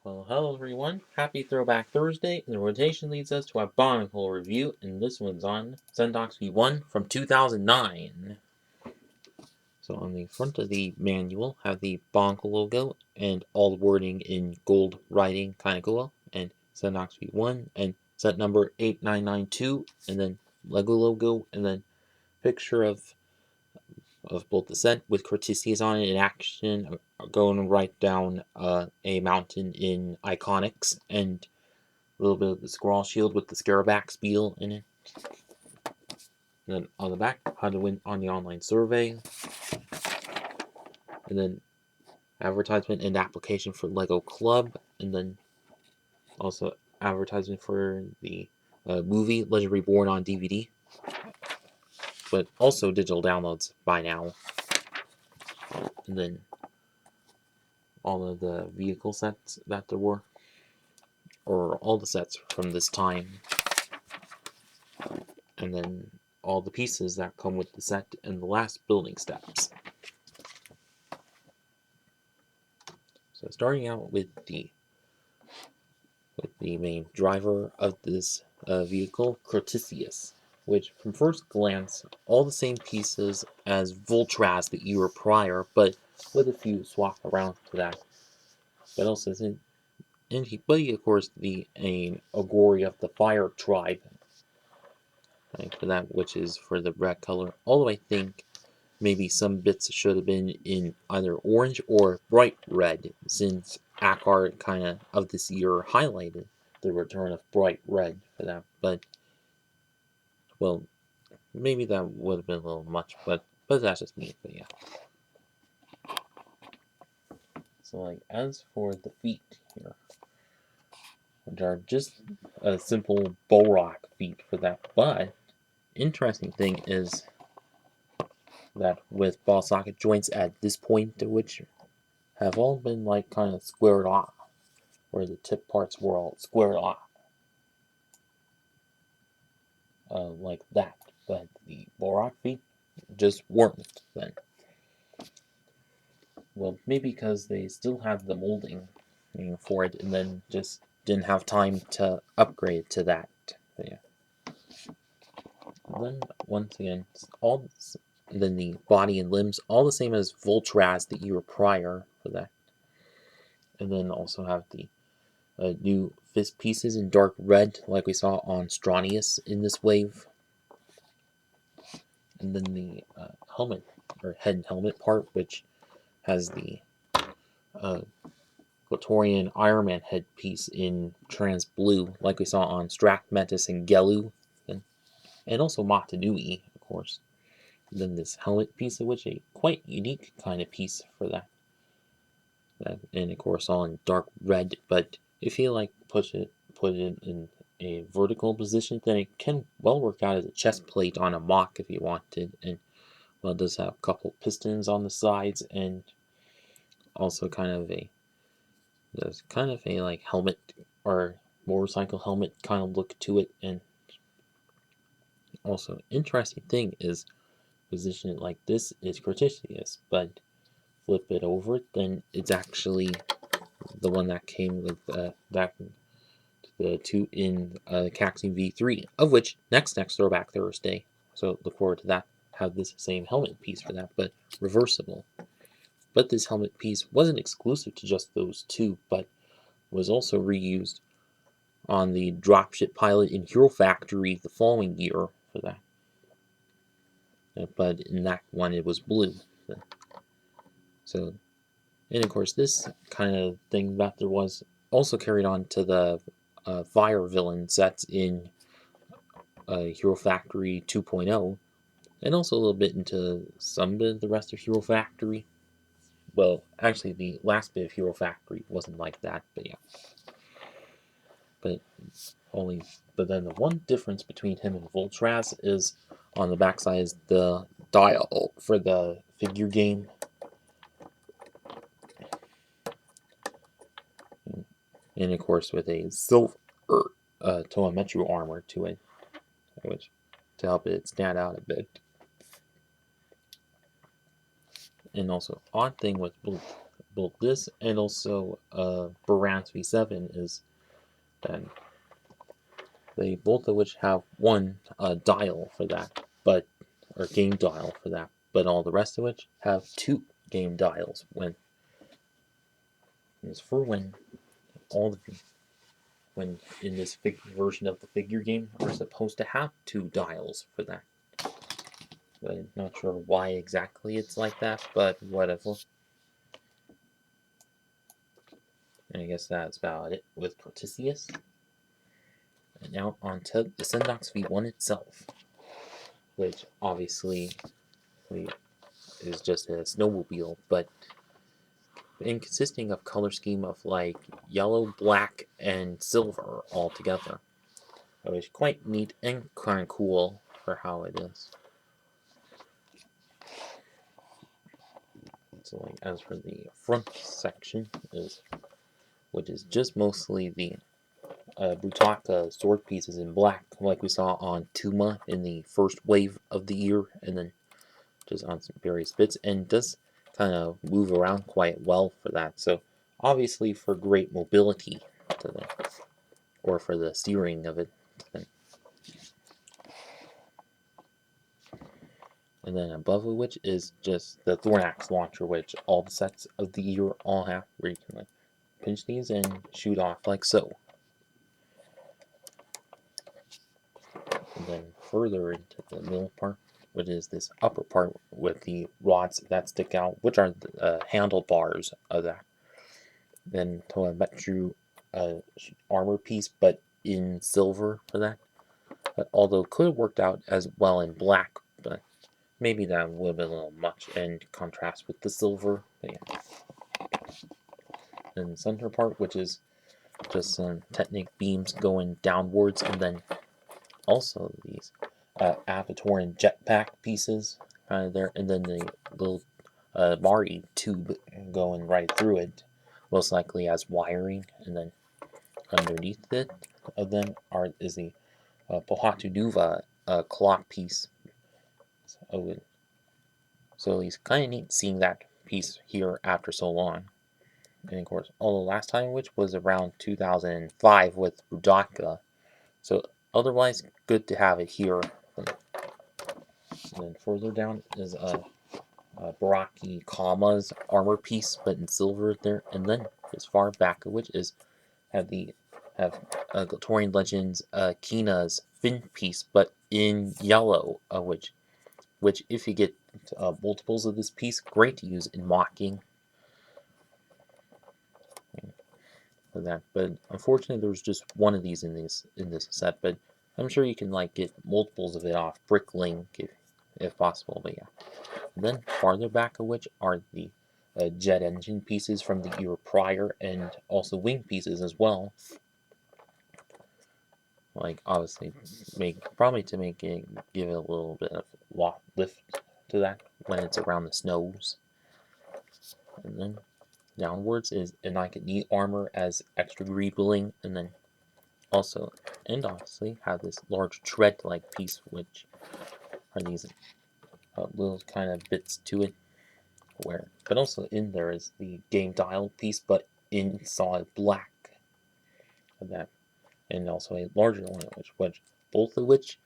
Well, hello everyone. Happy Throwback Thursday, and the rotation leads us to our Bionicle review, and this one's on Cendox V1 from 2009. So on the front of the manual, have the Bionicle logo and all the wording in gold writing, kinda cool, and Cendox V1 and set number 8992, and then Lego logo, and then picture of both the set with Cortesias on it in action, going right down a mountain in Iconics, and a little bit of the Squirrel Shield with the Scaraback Spiel in it. And then on the back, how to win on the online survey. And then advertisement and application for Lego Club. And then also advertisement for the movie Legend Reborn on DVD. But also digital downloads by now. And then all of the vehicle sets that there were. Or all the sets from this time. And then all the pieces that come with the set and the last building steps. So starting out with the main driver of this vehicle, Cortesias, which from first glance, all the same pieces as Voltraz the year prior, but with a few swap around to that. But also, but he, of course, the Agori of the Fire Tribe, right, for that, which is for the red color. Although I think maybe some bits should have been in either orange or bright red, since Akar kind of this year highlighted the return of bright red for that. But, well, maybe that would have been a little much, but that's just me. But yeah. So, like, as for the feet here, which are just a simple Borak feet for that, but interesting thing is that with ball socket joints at this point, which have all been like kind of squared off, where the tip parts were all squared off, like that. But the Borak feet just weren't then. Well, maybe because they still have the molding for it, and then just didn't have time to upgrade to that. But yeah. And then once again, then the body and limbs all the same as Voltraz the year prior for that. And then also have the new fist pieces in dark red, like we saw on Stranius in this wave. And then the helmet, or head and helmet part, which has the Glatorian Iron Man headpiece in trans blue, like we saw on Strack, Metis, and Gelu, and also Matanui, of course. And then this helmet piece, of which a quite unique kind of piece for that. And of course, all in dark red, but if you like put it in a vertical position, then it can well work out as a chest plate on a mock if you wanted. And well, it does have a couple pistons on the sides, and also there's kind of a like helmet or motorcycle helmet kind of look to it. And also interesting thing is position it like this is Cretaceous, but flip it over, then it's actually the one that came with that the two in Caxian V3, of which next Throwback Thursday. So look forward to that. Have this same helmet piece for that, but reversible. But this helmet piece wasn't exclusive to just those two, but was also reused on the dropship pilot in Hero Factory the following year for that. But in that one, it was blue. So, and of course, this kind of thing that there was also carried on to the fire villain sets in Hero Factory 2.0, and also a little bit into some bit of the rest of Hero Factory. Well, actually, the last bit of Hero Factory wasn't like that, but yeah. But then the one difference between him and Voltraz is on the backside is the dial for the figure game. And of course, with a silver Toametru armor to it, which to help it stand out a bit. And also, odd thing with both both this and also Barans V7 is that they both of which have one dial for that, but or game dial for that, but all the rest of which have two game dials when is for when all the when in this version of the figure game are supposed to have two dials for that. But I'm not sure why exactly it's like that, but whatever. And I guess that's about it with Cortesius. And now on to the Cendox V1 itself, which obviously is just a snowmobile, but in consisting of color scheme of like yellow, black, and silver all together. It was quite neat and kind of cool for how it is. So like as for the front section is, which is just mostly the Butaka sword pieces in black, like we saw on Tuma in the first wave of the year, and then just on some various bits, and does kind of move around quite well for that. So obviously for great mobility to the, or for the steering of it. And then above of which is just the Thornax launcher, which all the sets of the year all have, where you can like pinch these and shoot off like so. And then further into the middle part, which is this upper part with the rods that stick out, which are the handlebars of that. Then Toametsu armor piece, but in silver for that. But although could have worked out as well in black, but maybe that would have been a little much in contrast with the silver. But yeah. And the center part, which is just some Technic beams going downwards, and then also these Avatoran jetpack pieces there, and then the little Mari tube going right through it, most likely as wiring, and then underneath it of them is the Pohatu Nuva clock piece. So it's kind of neat seeing that piece here after so long. And of course, all the last time, which was around 2005 with Budaka. So otherwise, good to have it here. And then further down is Baraki Kama's armor piece, but in silver there. And then as far back of which is have Galtorian Legends Kina's fin piece, but in yellow, which if you get multiples of this piece, great to use in mocking. For that, but unfortunately there's just one of these in this set, but I'm sure you can like get multiples of it off Bricklink if possible. But yeah, and then farther back of which are the jet engine pieces from the year prior, and also wing pieces as well. Like obviously probably to make it give it a little bit of lift to that when it's around the snows. And then downwards is Nike knee armor as extra greebling, and then also and obviously have this large tread-like piece, which are these little kind of bits to it. But also in there is the game dial piece, but in solid black. Of that, and also a larger one, which both of which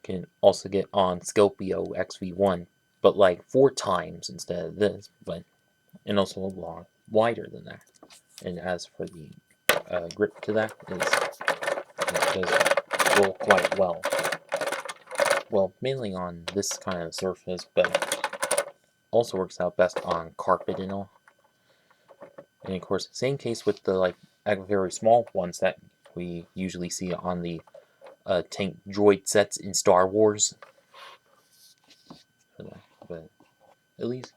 can also get on Scopio XV1, but like 4 times instead of this, and also a lot wider than that. And as for the grip to that, it does roll quite well. Well, mainly on this kind of surface, but also works out best on carpet and all. And of course, same case with the like very small ones that we usually see on the tank droid sets in Star Wars. But at least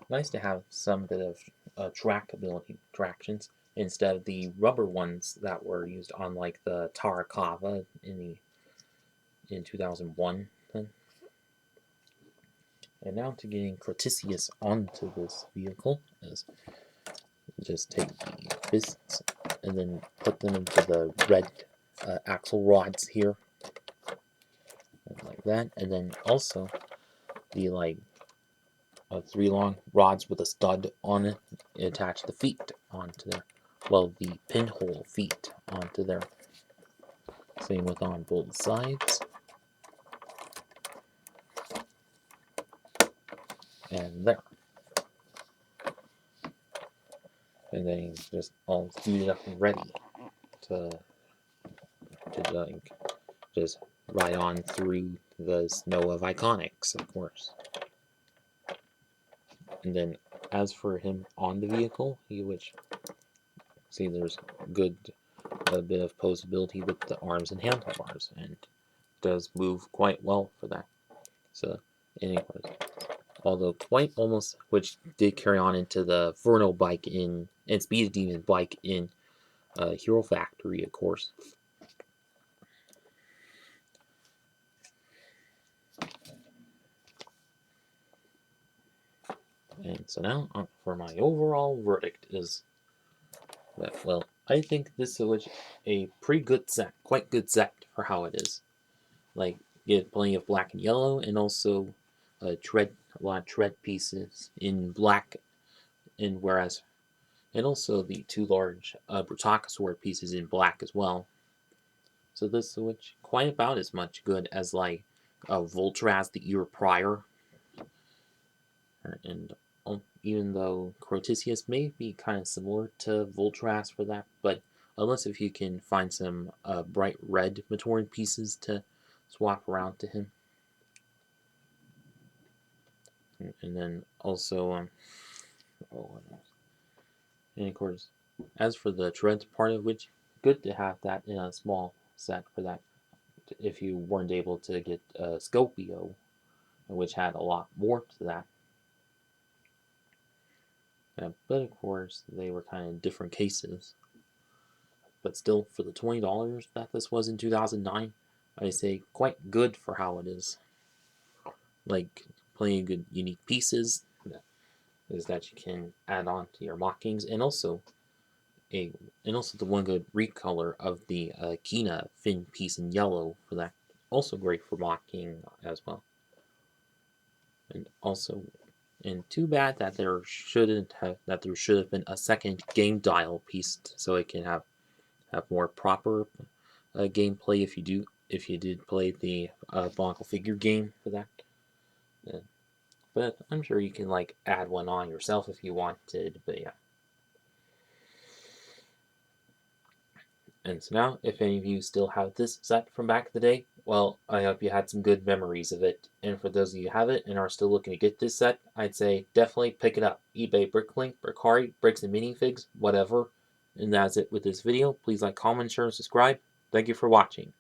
nice to have some bit of trackability tractions instead of the rubber ones that were used on like the Tarakava in 2001. And now to getting Cortesius onto this vehicle is just take the fists and then put them into the red axle rods here, like that, and then also the like 3 long rods with a stud on it attach the feet onto their, well, the pinhole feet onto their. Same with on both sides. And there. And then he's just all suited up and ready to like, just ride on through the snow of Iconics, of course. And then as for him on the vehicle, which see there's a bit of posability with the arms and handlebars, and does move quite well for that. So anyways, although quite almost, which did carry on into the Verno bike and Speed Demon bike in Hero Factory, of course. And so now for my overall verdict is that, well, I think this is a pretty good set, quite good set for how it is. Like, you get plenty of black and yellow, and also a lot of tread pieces in black, and also the two large Brutacosaur pieces in black as well. So this Switch quite about as much good as like Voltraz the year prior, and even though Crotisius may be kind of similar to Voltraz for that, but unless if you can find some bright red Matoran pieces to swap around to him. And then also, and of course, as for the treads part of which, good to have that in a small set for that. If you weren't able to get Scopio, which had a lot more to that. But of course, they were kind of different cases. But still, for the $20 that this was in 2009, I say quite good for how it is. Like, plenty of good unique pieces that you can add on to your mockings, and also the one good recolor of the Kina fin piece in yellow for that. Also great for mocking as well. And too bad that there should have been a second game dial piece so it can have more proper gameplay if you did play the Bionicle figure game for that. But I'm sure you can like add one on yourself if you wanted. But yeah. And so now, if any of you still have this set from back in the day, well, I hope you had some good memories of it. And for those of you who have it and are still looking to get this set, I'd say definitely pick it up. eBay, Bricklink, Bricari, Bricks and Minifigs, whatever. And that's it with this video. Please like, comment, share, and subscribe. Thank you for watching.